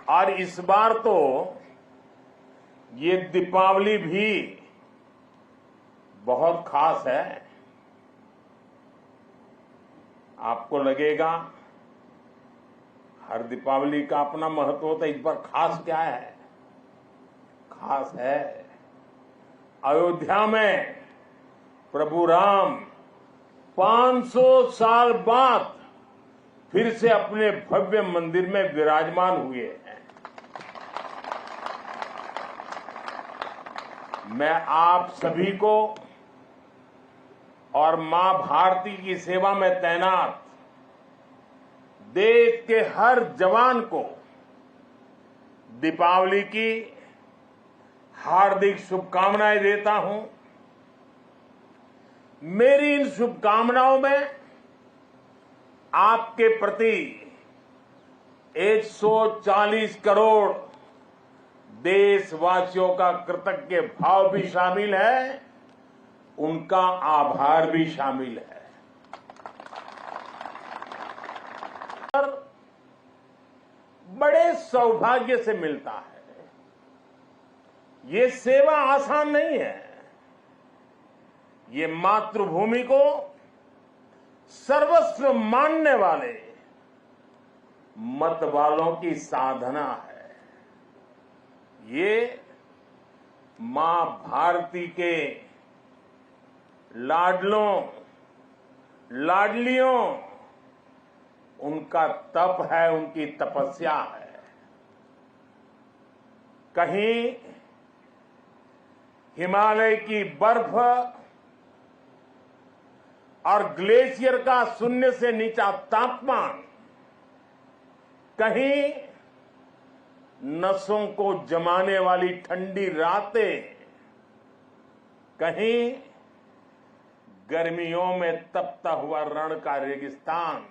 और इस बार तो ये दीपावली भी बहुत खास है। आपको लगेगा हर दीपावली का अपना महत्व होता है, इस बार खास क्या है? खास है अयोध्या में प्रभु राम 500 साल बाद फिर से अपने भव्य मंदिर में विराजमान हुए हैं। मैं आप सभी को और मां भारती की सेवा में तैनात देश के हर जवान को दीपावली की हार्दिक शुभकामनाएं देता हूं। मेरी इन शुभकामनाओं में आपके प्रति 140 करोड़ देशवासियों का कृतज्ञ भाव भी शामिल है, उनका आभार भी शामिल है। बड़े सौभाग्य से मिलता है। ये सेवा आसान नहीं है। ये मातृभूमि को सर्वस्व मानने वाले मत वालों की साधना है। ये मां भारती के लाडलों लाडलियों उनका तप है, उनकी तपस्या है। कहीं हिमालय की बर्फ और ग्लेशियर का शून्य से नीचा तापमान, कहीं नसों को जमाने वाली ठंडी रातें, कहीं गर्मियों में तपता हुआ रण का रेगिस्तान,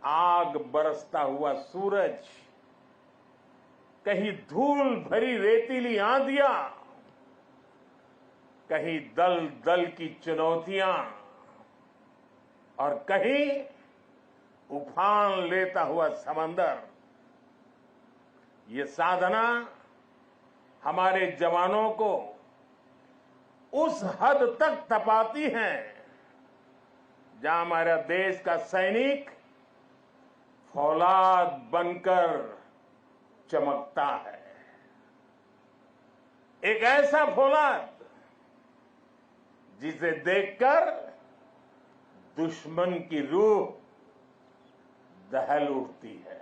आग बरसता हुआ सूरज, कहीं धूल भरी रेतीली आंधियां, कहीं दल दल की चुनौतियां और कहीं उफान लेता हुआ समंदर। ये साधना हमारे जवानों को उस हद तक तपाती है जहां हमारा देश का सैनिक फौलाद बनकर चमकता है। एक ऐसा फौलाद जिसे देखकर दुश्मन की रूह दहल उठती है।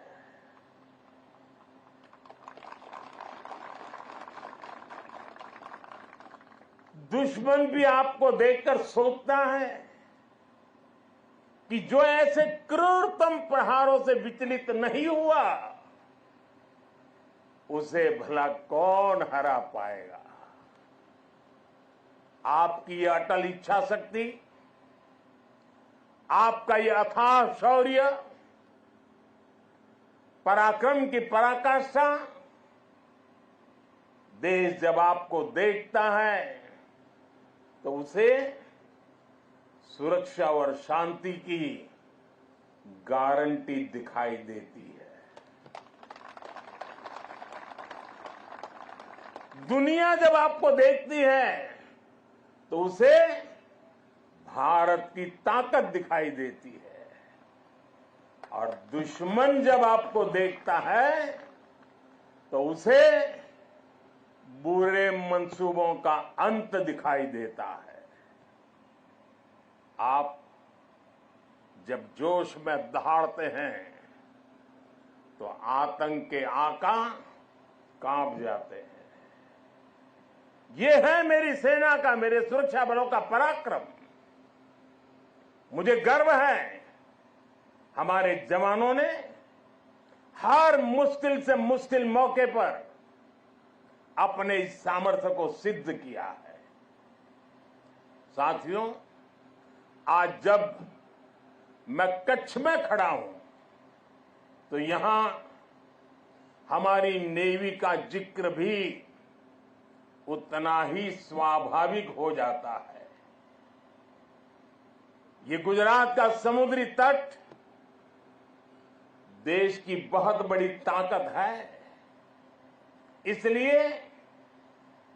दुश्मन भी आपको देखकर सोचता है कि जो ऐसे क्रूरतम प्रहारों से विचलित नहीं हुआ, उसे भला कौन हरा पाएगा। आपकी यह अटल इच्छा शक्ति, आपका यह अथाह शौर्य, पराक्रम की पराकाष्ठा, देश जब आपको देखता है तो उसे सुरक्षा और शांति की गारंटी दिखाई देती है। दुनिया जब आपको देखती है तो उसे भारत की ताकत दिखाई देती है, और दुश्मन जब आपको देखता है तो उसे बुरे मंसूबों का अंत दिखाई देता है। आप जब जोश में दहाड़ते हैं तो आतंक के आका कांप जाते हैं। यह है मेरी सेना का, मेरे सुरक्षा बलों का पराक्रम। मुझे गर्व है हमारे जवानों ने हर मुश्किल से मुश्किल मौके पर अपने इस सामर्थ्य को सिद्ध किया है। साथियों, आज जब मैं कच्छ में खड़ा हूं तो यहां हमारी नेवी का जिक्र भी उतना ही स्वाभाविक हो जाता है। ये गुजरात का समुद्री तट देश की बहुत बड़ी ताकत है। इसलिए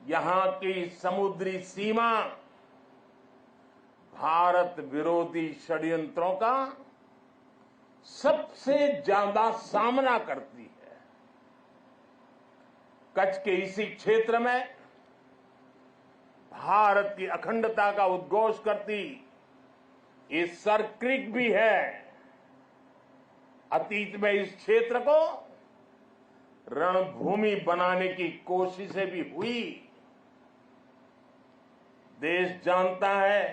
यहां की समुद्री सीमा भारत विरोधी षड्यंत्रों का सबसे ज्यादा सामना करती है। कच्छ के इसी क्षेत्र में भारत की अखंडता का उद्घोष करती ये सर क्रीक भी है। अतीत में इस क्षेत्र को रणभूमि बनाने की कोशिशें भी हुई। देश जानता है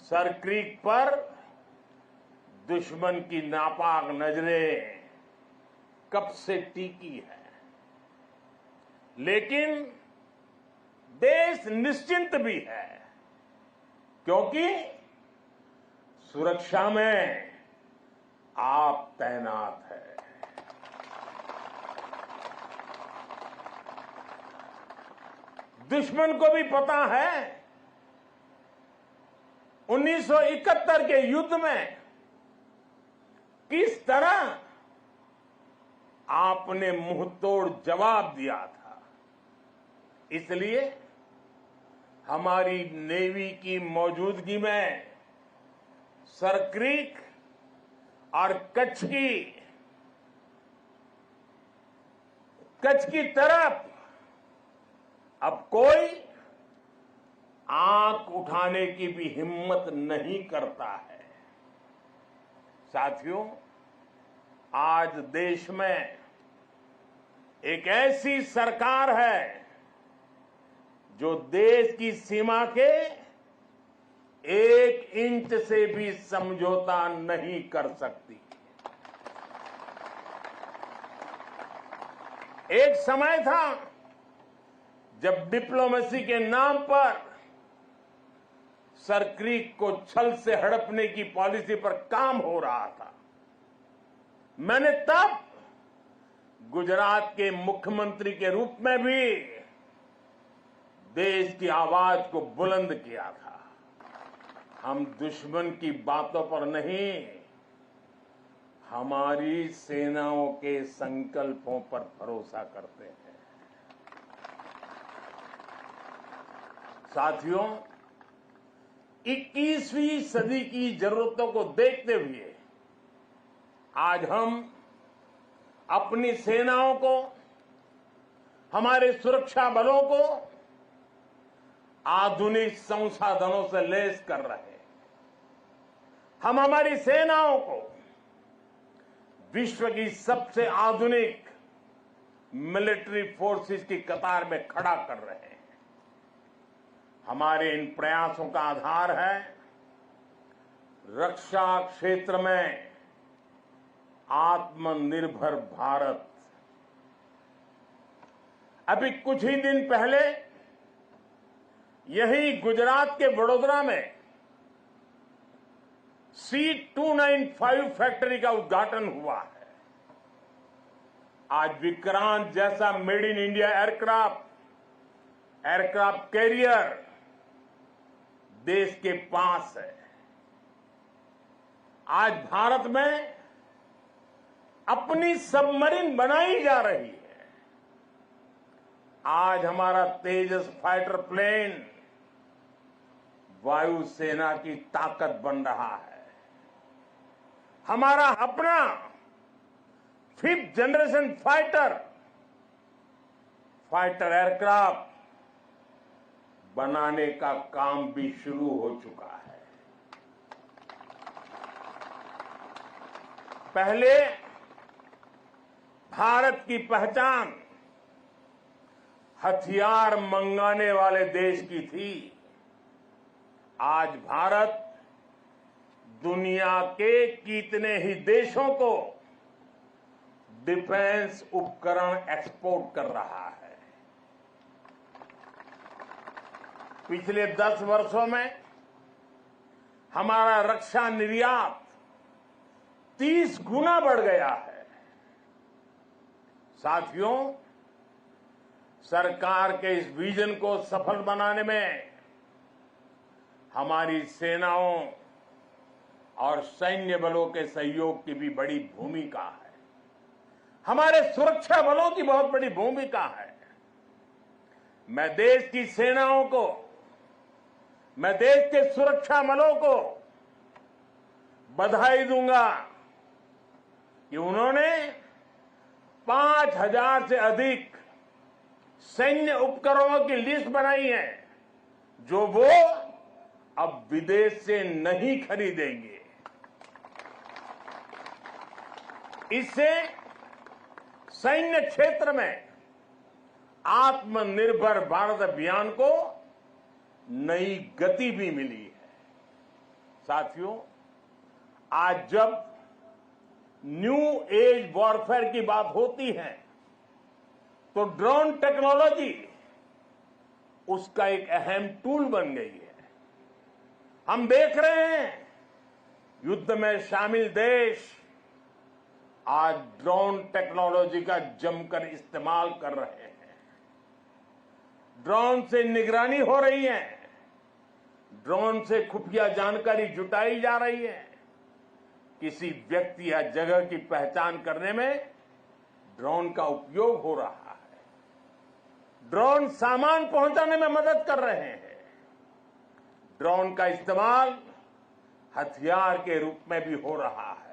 सर क्रीक पर दुश्मन की नापाक नजरें कब से टिकी है, लेकिन देश निश्चिंत भी है क्योंकि सुरक्षा में आप तैनात है। दुश्मन को भी पता है 1971 के युद्ध में किस तरह आपने मुंहतोड़ जवाब दिया था। इसलिए हमारी नेवी की मौजूदगी में सर क्रीक और कच्छ की तरफ अब कोई आंख उठाने की भी हिम्मत नहीं करता है। साथियों, आज देश में एक ऐसी सरकार है जो देश की सीमा के 1 इंच से भी समझौता नहीं कर सकती। एक समय था जब डिप्लोमेसी के नाम पर सर क्रीक को छल से हड़पने की पॉलिसी पर काम हो रहा था। मैंने तब गुजरात के मुख्यमंत्री के रूप में भी देश की आवाज को बुलंद किया था। हम दुश्मन की बातों पर नहीं, हमारी सेनाओं के संकल्पों पर भरोसा करते हैं। साथियों, 21वीं सदी की जरूरतों को देखते हुए आज हम अपनी सेनाओं को, हमारे सुरक्षा बलों को आधुनिक संसाधनों से लैस कर रहे हैं। हम हमारी सेनाओं को विश्व की सबसे आधुनिक मिलिट्री फोर्सेस की कतार में खड़ा कर रहे हैं। हमारे इन प्रयासों का आधार है रक्षा क्षेत्र में आत्मनिर्भर भारत। अभी कुछ ही दिन पहले यही गुजरात के वडोदरा में C295 फैक्ट्री का उद्घाटन हुआ है। आज विक्रांत जैसा made in India aircraft carrier देश के पास है। आज भारत में अपनी सबमरीन बनाई जा रही है। आज हमारा तेजस फाइटर प्लेन वायुसेना की ताकत बन रहा है। हमारा अपना 5th जनरेशन फाइटर एयरक्राफ्ट बनाने का काम भी शुरू हो चुका है। पहले भारत की पहचान हथियार मंगाने वाले देश की थी। आज भारत दुनिया के कितने ही देशों को डिफेंस उपकरण एक्सपोर्ट कर रहा है। पिछले 10 वर्षों में हमारा रक्षा निर्यात 30 गुना बढ़ गया है। साथियों, सरकार के इस विजन को सफल बनाने में हमारी सेनाओं और सैन्य बलों के सहयोग की भी बड़ी भूमिका है। हमारे सुरक्षा बलों की बहुत बड़ी भूमिका है। मैं देश की सेनाओं को, मैं देश के सुरक्षा बलों को बधाई दूंगा कि उन्होंने 5,000 से अधिक सैन्य उपकरणों की लिस्ट बनाई है जो वो अब विदेश से नहीं खरीदेंगे। इससे सैन्य क्षेत्र में आत्मनिर्भर भारत अभियान को नई गति भी मिली है। साथियों, आज जब न्यू एज वॉरफेयर की बात होती है तो ड्रोन टेक्नोलॉजी उसका एक अहम टूल बन गई है। हम देख रहे हैं युद्ध में शामिल देश आज ड्रोन टेक्नोलॉजी का जमकर इस्तेमाल कर रहे हैं। ड्रोन से निगरानी हो रही है, ड्रोन से खुफिया जानकारी जुटाई जा रही है। किसी व्यक्ति या जगह की पहचान करने में ड्रोन का उपयोग हो रहा है। ड्रोन सामान पहुंचाने में मदद कर रहे हैं। ड्रोन का इस्तेमाल हथियार के रूप में भी हो रहा है।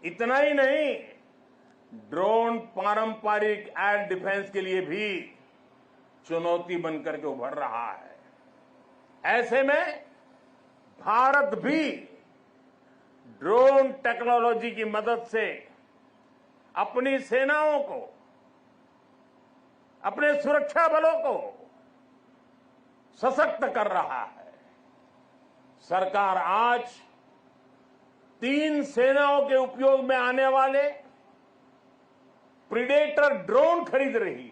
इतना ही नहीं, ड्रोन पारंपरिक एयर डिफेंस के लिए भी चुनौती बनकर के उभर रहा है। ऐसे में भारत भी ड्रोन टेक्नोलॉजी की मदद से अपनी सेनाओं को, अपने सुरक्षा बलों को सशक्त कर रहा है। सरकार आज 3 सेनाओं के उपयोग में आने वाले प्रीडेटर ड्रोन खरीद रही है।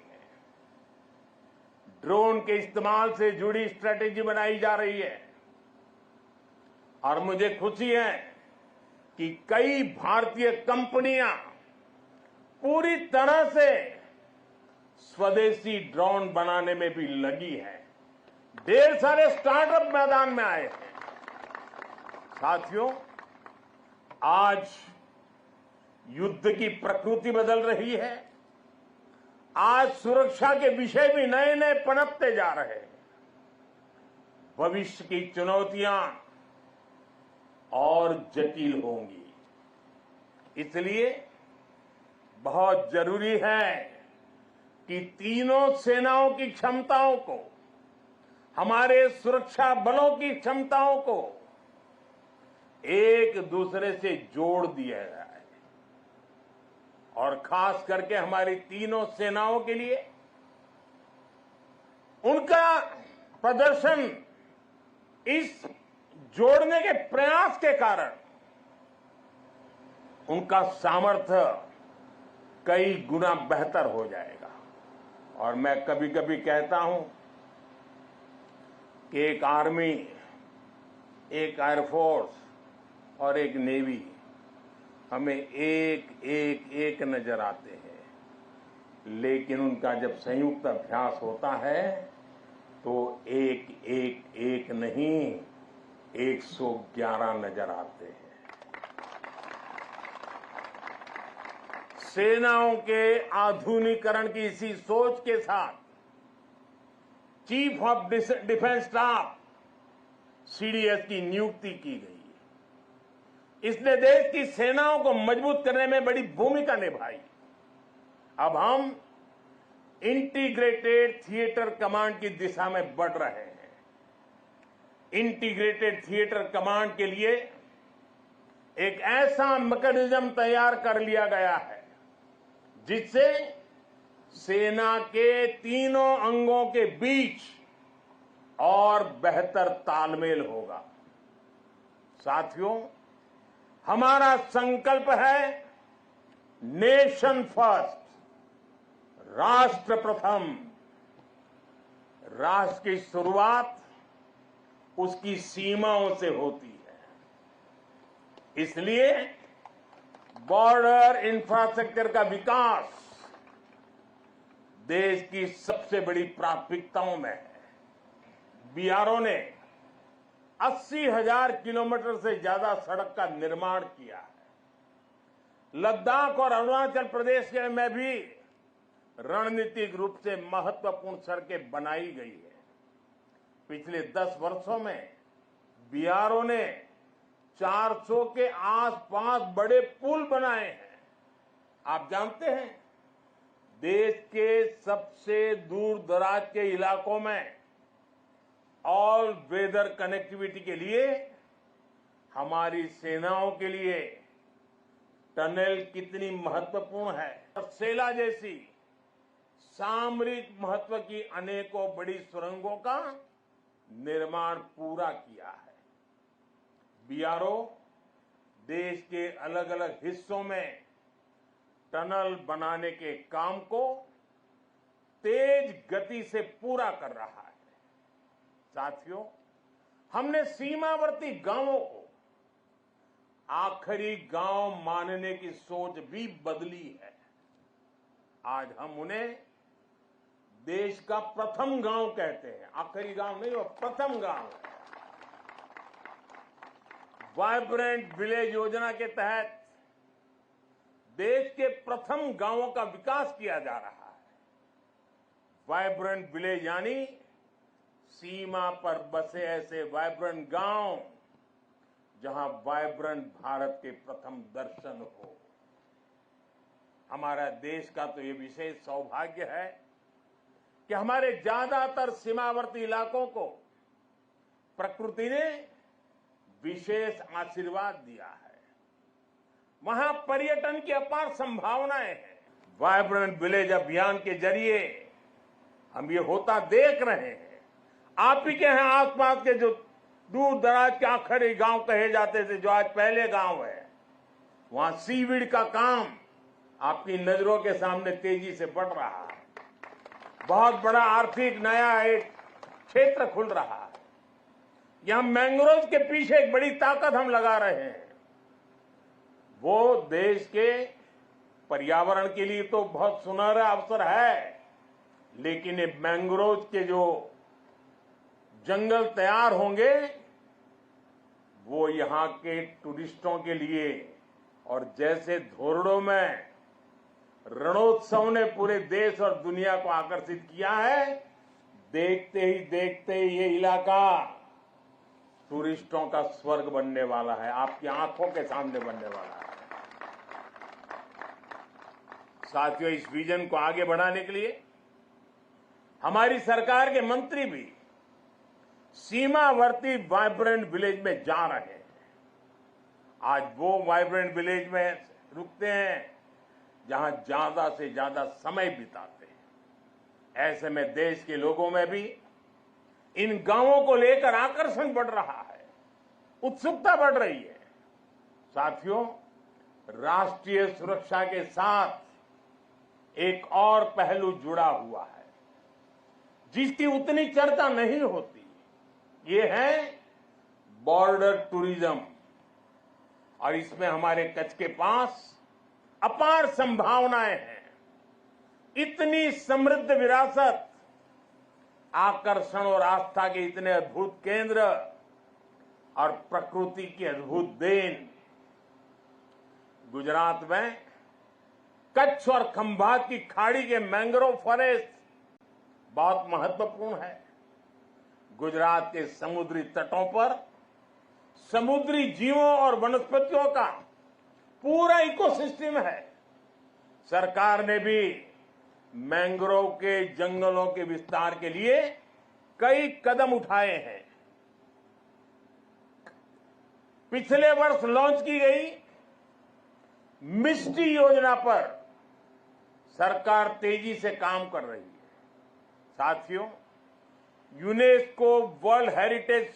ड्रोन के इस्तेमाल से जुड़ी स्ट्रेटेजी बनाई जा रही है और मुझे खुशी है कि कई भारतीय कंपनियां पूरी तरह से स्वदेशी ड्रोन बनाने में भी लगी है। ढेर सारे स्टार्टअप मैदान में आए हैं। साथियों, आज युद्ध की प्रकृति बदल रही है। आज सुरक्षा के विषय भी नए नए पनपते जा रहे हैं। भविष्य की चुनौतियां और जटिल होंगी। इसलिए बहुत जरूरी है कि तीनों सेनाओं की क्षमताओं को, हमारे सुरक्षा बलों की क्षमताओं को एक दूसरे से जोड़ दिया जाए और खास करके हमारी तीनों सेनाओं के लिए उनका प्रदर्शन इस जोड़ने के प्रयास के कारण उनका सामर्थ्य कई गुना बेहतर हो जाएगा। और मैं कभी कभी कहता हूं कि एक आर्मी, एक एयरफोर्स और एक नेवी हमें एक नजर आते हैं, लेकिन उनका जब संयुक्त अभ्यास होता है तो एक नहीं 111 नजर आते हैं। सेनाओं के आधुनिकीकरण की इसी सोच के साथ chief of defence staff CDS की नियुक्ति की गई। इसने देश की सेनाओं को मजबूत करने में बड़ी भूमिका निभाई। अब हम इंटीग्रेटेड थिएटर कमांड की दिशा में बढ़ रहे हैं। इंटीग्रेटेड थिएटर कमांड के लिए एक ऐसा मैकेनिज्म तैयार कर लिया गया है जिससे सेना के तीनों अंगों के बीच और बेहतर तालमेल होगा। साथियों, हमारा संकल्प है नेशन फर्स्ट, राष्ट्र प्रथम। राष्ट्र की शुरुआत उसकी सीमाओं से होती है। इसलिए बॉर्डर इंफ्रास्ट्रक्चर का विकास देश की सबसे बड़ी प्राथमिकताओं में है। बीआरओ ने 80,000 किलोमीटर से ज्यादा सड़क का निर्माण किया है। लद्दाख और अरुणाचल प्रदेश में भी रणनीतिक रूप से महत्वपूर्ण सड़कें बनाई गई है। पिछले 10 वर्षों में बीआरओ ने 400 के आसपास बड़े पुल बनाए हैं। आप जानते हैं, देश के सबसे दूर दराज के इलाकों में ऑल वेदर कनेक्टिविटी के लिए हमारी सेनाओं के लिए टनल कितनी महत्वपूर्ण है। सेला जैसी सामरिक महत्व की अनेकों बड़ी सुरंगों का निर्माण पूरा किया है। बीआरओ देश के अलग अलग हिस्सों में टनल बनाने के काम को तेज गति से पूरा कर रहा है। साथियों, हमने सीमावर्ती गांवों को आखिरी गांव मानने की सोच भी बदली है। आज हम उन्हें देश का प्रथम गांव कहते हैं। आखिरी गांव नहीं, वो प्रथम गांव है। वाइब्रेंट विलेज योजना के तहत देश के प्रथम गांवों का विकास किया जा रहा है। वाइब्रेंट विलेज यानी सीमा पर बसे ऐसे वाइब्रेंट गांव जहां वाइब्रेंट भारत के प्रथम दर्शन हो। हमारा देश का तो ये विशेष सौभाग्य है कि हमारे ज्यादातर सीमावर्ती इलाकों को प्रकृति ने विशेष आशीर्वाद दिया है। वहां पर्यटन की अपार संभावनाएं हैं। वाइब्रेंट विलेज अभियान के जरिए हम ये होता देख रहे हैं। आप ही के हैं आसपास के जो दूर दराज के आखिरी गांव कहे जाते थे, जो आज पहले गांव है, वहां सीवीड का काम आपकी नजरों के सामने तेजी से बढ़ रहा है। बहुत बड़ा आर्थिक नया एक क्षेत्र खुल रहा है। यहां मैंग्रोव के पीछे एक बड़ी ताकत हम लगा रहे हैं। वो देश के पर्यावरण के लिए तो बहुत सुनहरा अवसर है, लेकिन ये मैंग्रोव के जो जंगल तैयार होंगे वो यहां के टूरिस्टों के लिए, और जैसे धोरडो में रणोत्सव ने पूरे देश और दुनिया को आकर्षित किया है, देखते ही ये इलाका टूरिस्टों का स्वर्ग बनने वाला है। आपकी आंखों के सामने बनने वाला है। साथियों, इस विजन को आगे बढ़ाने के लिए हमारी सरकार के मंत्री भी सीमावर्ती वाइब्रेंट विलेज में जा रहे हैं। आज वो वाइब्रेंट विलेज में रुकते हैं जहां ज्यादा से ज्यादा समय बिताते हैं। ऐसे में देश के लोगों में भी इन गांवों को लेकर आकर्षण बढ़ रहा है, उत्सुकता बढ़ रही है। साथियों, राष्ट्रीय सुरक्षा के साथ एक और पहलू जुड़ा हुआ है जिसकी उतनी चर्चा नहीं होती। ये है बॉर्डर टूरिज्म, और इसमें हमारे कच्छ के पास अपार संभावनाएं हैं। इतनी समृद्ध विरासत, आकर्षण और आस्था के इतने अद्भुत केंद्र और प्रकृति की अद्भुत देन। गुजरात में कच्छ और खंभात की खाड़ी के मैंग्रोव फॉरेस्ट बहुत महत्वपूर्ण है। गुजरात के समुद्री तटों पर समुद्री जीवों और वनस्पतियों का पूरा इकोसिस्टम है। सरकार ने भी मैंग्रोव के जंगलों के विस्तार के लिए कई कदम उठाए हैं। पिछले वर्ष लॉन्च की गई मिस्टी योजना पर सरकार तेजी से काम कर रही है। साथियों, यूनेस्को वर्ल्ड हेरिटेज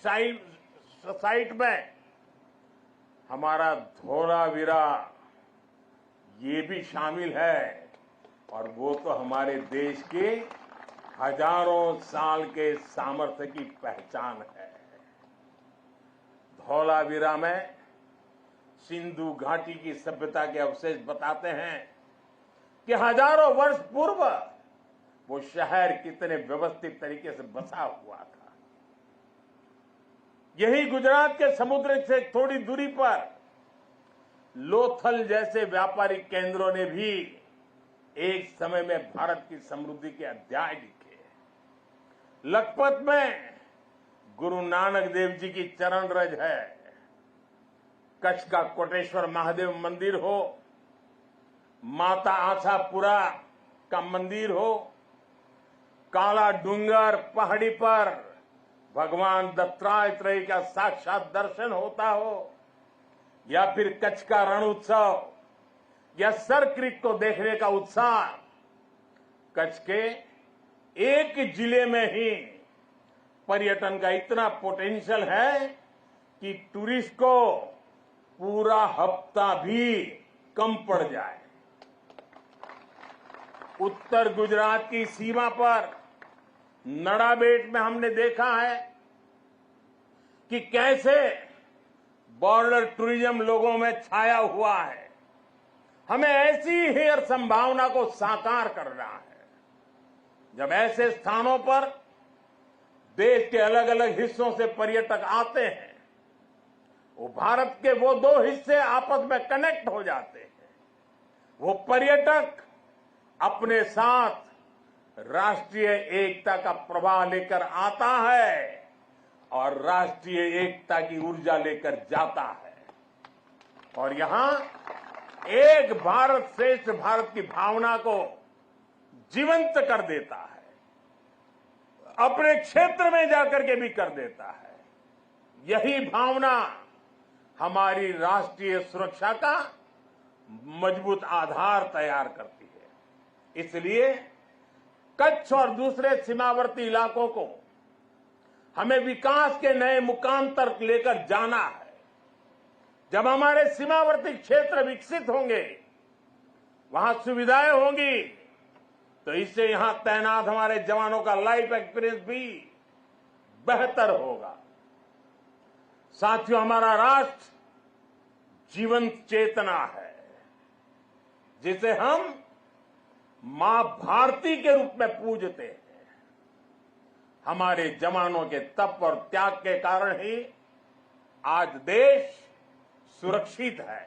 साइट में हमारा धोलावीरा ये भी शामिल है, और वो तो हमारे देश के हजारों साल के सामर्थ्य की पहचान है। धौलावीरा में सिंधु घाटी की सभ्यता के अवशेष बताते हैं कि हजारों वर्ष पूर्व वो शहर कितने व्यवस्थित तरीके से बसा हुआ था। यही गुजरात के समुद्र से थोड़ी दूरी पर लोथल जैसे व्यापारिक केंद्रों ने भी एक समय में भारत की समृद्धि के अध्याय लिखे। लखपत में गुरु नानक देव जी की चरण रज है। कच्छ का कोटेश्वर महादेव मंदिर हो, माता आशापुरा का मंदिर हो, काला डूंगर पहाड़ी पर भगवान दत्तात्रेय का साक्षात दर्शन होता हो, या फिर कच्छ का रण उत्सव या सर क्रीक को देखने का उत्साह। कच्छ के एक जिले में ही पर्यटन का इतना पोटेंशियल है कि टूरिस्ट को पूरा हफ्ता भी कम पड़ जाए। उत्तर गुजरात की सीमा पर नड़ाबेट में हमने देखा है कि कैसे बॉर्डर टूरिज्म लोगों में छाया हुआ है। हमें ऐसी ही हर संभावना को साकार करना है। जब ऐसे स्थानों पर देश के अलग अलग हिस्सों से पर्यटक आते हैं, वो भारत के वो दो हिस्से आपस में कनेक्ट हो जाते हैं। वो पर्यटक अपने साथ राष्ट्रीय एकता का प्रवाह लेकर आता है और राष्ट्रीय एकता की ऊर्जा लेकर जाता है, और यहां एक भारत श्रेष्ठ भारत की भावना को जीवंत कर देता है। अपने क्षेत्र में जाकर के भी कर देता है। यही भावना हमारी राष्ट्रीय सुरक्षा का मजबूत आधार तैयार करती है। इसलिए कच्छ और दूसरे सीमावर्ती इलाकों को हमें विकास के नए मुकाम तक लेकर जाना है। जब हमारे सीमावर्ती क्षेत्र विकसित होंगे, वहां सुविधाएं होंगी, तो इससे यहां तैनात हमारे जवानों का लाइफ एक्सपीरियंस भी बेहतर होगा। साथियों, हमारा राष्ट्र जीवंत चेतना है, जिसे हम मां भारती के रूप में पूजते हैं। हमारे जवानों के तप और त्याग के कारण ही आज देश सुरक्षित है,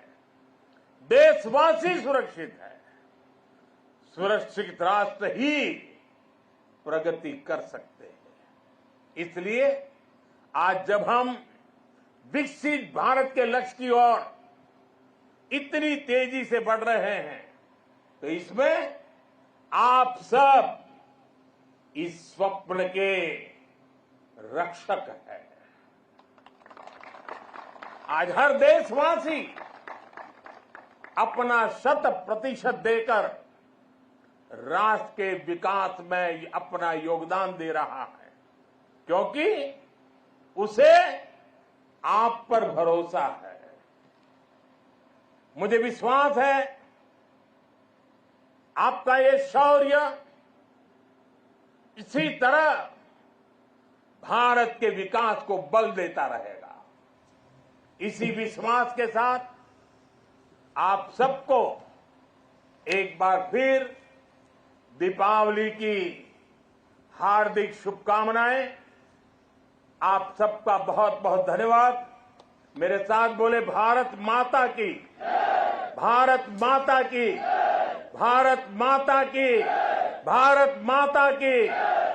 देशवासी सुरक्षित है। सुरक्षित राष्ट्र ही प्रगति कर सकते हैं। इसलिए आज जब हम विकसित भारत के लक्ष्य की ओर इतनी तेजी से बढ़ रहे हैं, तो इसमें आप सब इस स्वप्न के रक्षक हैं। आज हर देशवासी अपना 100% देकर राष्ट्र के विकास में अपना योगदान दे रहा है, क्योंकि उसे आप पर भरोसा है। मुझे विश्वास है आपका ये शौर्य इसी तरह भारत के विकास को बल देता रहेगा। इसी विश्वास के साथ आप सबको एक बार फिर दीपावली की हार्दिक शुभकामनाएं। आप सबका बहुत बहुत धन्यवाद। मेरे साथ बोले भारत माता की, भारत माता की, भारत माता की, भारत माता की।